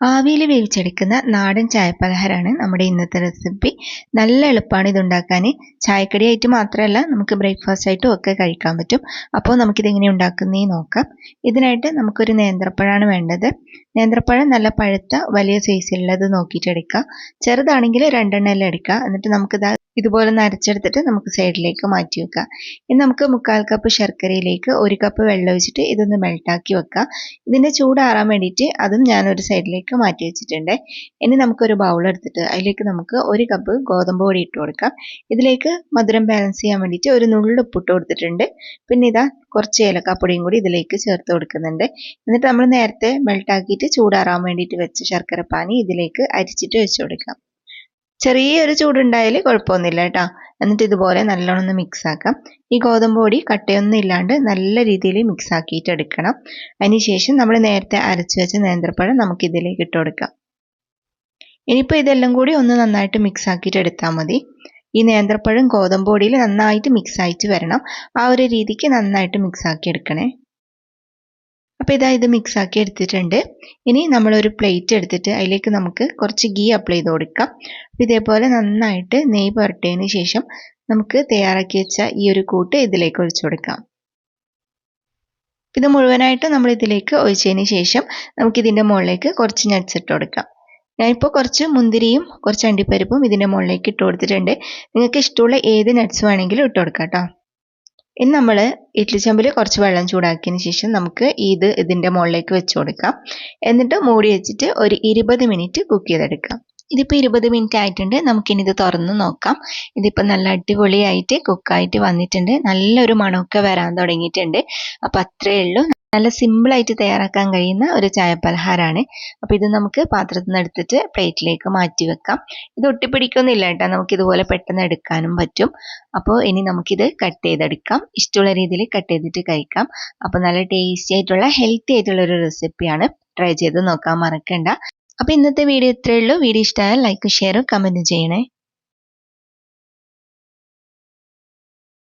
ആവിയിൽ വേവിച്ചെടുക്കുന്ന നാടൻ ചായപ്പലഹാരമാണ് നമ്മുടെ ഇന്നത്തെ റെസിപ്പി. നല്ല എളുപ്പമാണ് ഇതുണ്ടാക്കാൻ. ചായക്കടിയായിട്ട് മാത്രമല്ല നമുക്ക് ബ്രേക്ക്ഫാസ്റ്റ് ആയിട്ടും ഒക്കെ കഴിക്കാൻ പറ്റും. അപ്പോൾ നമുക്കിതെങ്ങനെ ഉണ്ടാക്കുന്നതെന്ന് നോക്കാം. ഇതിനായിട്ട് നമുക്കൊരു നേന്ത്രപ്പഴമാണ് വേണ്ടത്. നേന്ത്രപ്പഴം നല്ല പഴുത്ത വലിയ സൈസിലുള്ളത് നോക്കിയിട്ട് എടുക്കുക. ചെറുതാണെങ്കിൽ 2 എണ്ണം എടുക്കുക. എന്നിട്ട് നമുക്കിത് ഇതുപോലെ നരച്ചെടുത്തിട്ട് നമുക്ക് സൈഡിലേക്ക് മാറ്റി വെക്കാം. ഇനി നമുക്ക് 1/4 കപ്പ് ശർക്കരയിലേക്ക് 1 കപ്പ് വെള്ളം ഒഴിച്ചിട്ട് ഇതൊന്ന് മെൽട്ടാക്കി വെക്കാം. ഇതിൻ്റെ ചൂടാറാൻ വേണ്ടിയിട്ട് അതും ഞാനൊരു സൈഡിലേക്ക് മാറ്റി വെച്ചിട്ടുണ്ട്. ഇനി നമുക്കൊരു ബൗൾ എടുത്തിട്ട് അതിലേക്ക് നമുക്ക് 1 കപ്പ് ഗോതമ്പ് പൊടി ഇട്ട് കൊടുക്കാം. ഇതിലേക്ക് മധുരം ബാലൻസ് ചെയ്യാൻ വേണ്ടിയിട്ട് ഒരു നുള്ളു ഉപ്പിട്ട് കൊടുത്തിട്ടുണ്ട്. പിന്നെ ഇതാ കുറച്ച് ഏലക്കാപ്പൊടിയും കൂടി ഇതിലേക്ക് ചേർത്ത് കൊടുക്കുന്നുണ്ട്. എന്നിട്ട് നമ്മൾ നേരത്തെ മെൽട്ടാക്കിയിട്ട് ചൂടാറാൻ വേണ്ടിയിട്ട് വെച്ച ശർക്കര പാനി ഇതിലേക്ക് അരിച്ചിട്ട് വെച്ച് കൊടുക്കാം. ചെറിയൊരു ചൂടുണ്ടായാൽ കുഴപ്പമൊന്നുമില്ല കേട്ടോ. എന്നിട്ട് ഇതുപോലെ നല്ലോണം ഒന്ന് മിക്സ് ആക്കാം. ഈ ഗോതമ്പ് പൊടി കട്ടയൊന്നും ഇല്ലാണ്ട് നല്ല രീതിയിൽ മിക്സ് ആക്കിയിട്ട് എടുക്കണം. അതിനുശേഷം നമ്മൾ നേരത്തെ അരച്ച് വെച്ച നേന്ത്രപ്പഴം നമുക്ക് ഇതിലേക്ക് ഇട്ട് കൊടുക്കാം. ഇനിയിപ്പോൾ ഇതെല്ലാം കൂടി ഒന്ന് നന്നായിട്ട് മിക്സ് ആക്കിയിട്ട് എടുത്താൽ മതി. ഈ നേന്ത്രപ്പഴം ഗോതമ്പ് പൊടിയിൽ നന്നായിട്ട് മിക്സ് ആയിട്ട് വരണം. ആ ഒരു രീതിക്ക് നന്നായിട്ട് മിക്സ് ആക്കി എടുക്കണേ. അപ്പോൾ ഇത് മിക്സ് ആക്കി എടുത്തിട്ടുണ്ട്. ഇനി നമ്മളൊരു പ്ലേറ്റ് എടുത്തിട്ട് അതിലേക്ക് നമുക്ക് കുറച്ച് ഗീ അപ്ലൈ ചെയ്ത് കൊടുക്കാം. അപ്പോൾ ഇതേപോലെ നന്നായിട്ട് നെയ്യ് പുരട്ടിയതിന് ശേഷം നമുക്ക് തയ്യാറാക്കി വെച്ച ഈ ഒരു കൂട്ട് ഇതിലേക്ക് ഒഴിച്ചു കൊടുക്കാം. ഇത് മുഴുവനായിട്ട് നമ്മൾ ഇതിലേക്ക് ഒഴിച്ചതിന് ശേഷം നമുക്കിതിൻ്റെ മുകളിലേക്ക് കുറച്ച് നട്ട്സ് ഇട്ട് കൊടുക്കാം. ഞാനിപ്പോൾ കുറച്ച് മുന്തിരിയും കുറച്ച് അണ്ടിപ്പരിപ്പും ഇതിൻ്റെ മുകളിലേക്ക് ഇട്ട് കൊടുത്തിട്ടുണ്ട്. നിങ്ങൾക്ക് ഇഷ്ടമുള്ള ഏത് നട്ട്സ് വേണമെങ്കിലും ഇട്ട് കൊടുക്കാം കേട്ടോ. ഇനി നമ്മൾ ഇഡ്ഡലി ചെമ്പിൽ കുറച്ച് വെള്ളം ചൂടാക്കിയതിന് ശേഷം നമുക്ക് ഇതിൻ്റെ മുകളിലേക്ക് വെച്ച് കൊടുക്കാം. എന്നിട്ട് മൂടി വെച്ചിട്ട് ഒരു 20 മിനിറ്റ് കുക്ക് ചെയ്തെടുക്കാം. ഇതിപ്പോൾ 20 മിനിറ്റ് ആയിട്ടുണ്ട്. നമുക്കിനി ഇത് തുറന്ന് നോക്കാം. ഇതിപ്പോൾ നല്ല അടിപൊളിയായിട്ട് കുക്കായിട്ട് വന്നിട്ടുണ്ട്. നല്ലൊരു മണമൊക്കെ വരാൻ തുടങ്ങിയിട്ടുണ്ട്. അപ്പോൾ അത്രയേ ഉള്ളൂ. നല്ല സിമ്പിളായിട്ട് തയ്യാറാക്കാൻ കഴിയുന്ന ഒരു ചായപ്പലഹാരമാണ്. അപ്പോൾ ഇത് നമുക്ക് പാത്രത്തിൽ നിന്ന് എടുത്തിട്ട് പ്ലേറ്റിലേക്ക് മാറ്റി വെക്കാം. ഇത് ഒട്ടിപ്പിടിക്കൊന്നുമില്ല കേട്ടോ. നമുക്കിതുപോലെ പെട്ടെന്ന് എടുക്കാനും പറ്റും. അപ്പോൾ ഇനി നമുക്കിത് കട്ട് ചെയ്തെടുക്കാം. ഇഷ്ടമുള്ള രീതിയിൽ കട്ട് ചെയ്തിട്ട് കഴിക്കാം. അപ്പോൾ നല്ല ടേസ്റ്റി ആയിട്ടുള്ള ഹെൽത്തി ആയിട്ടുള്ള ഒരു റെസിപ്പിയാണ്. ട്രൈ ചെയ്ത് നോക്കാൻ മറക്കണ്ട. അപ്പോൾ ഇന്നത്തെ വീഡിയോ ഇത്രയേ ഉള്ളൂ. വീഡിയോ ഇഷ്ടമായാൽ ലൈക്ക് ഷെയർ കമൻറ്റ് ചെയ്യണേ.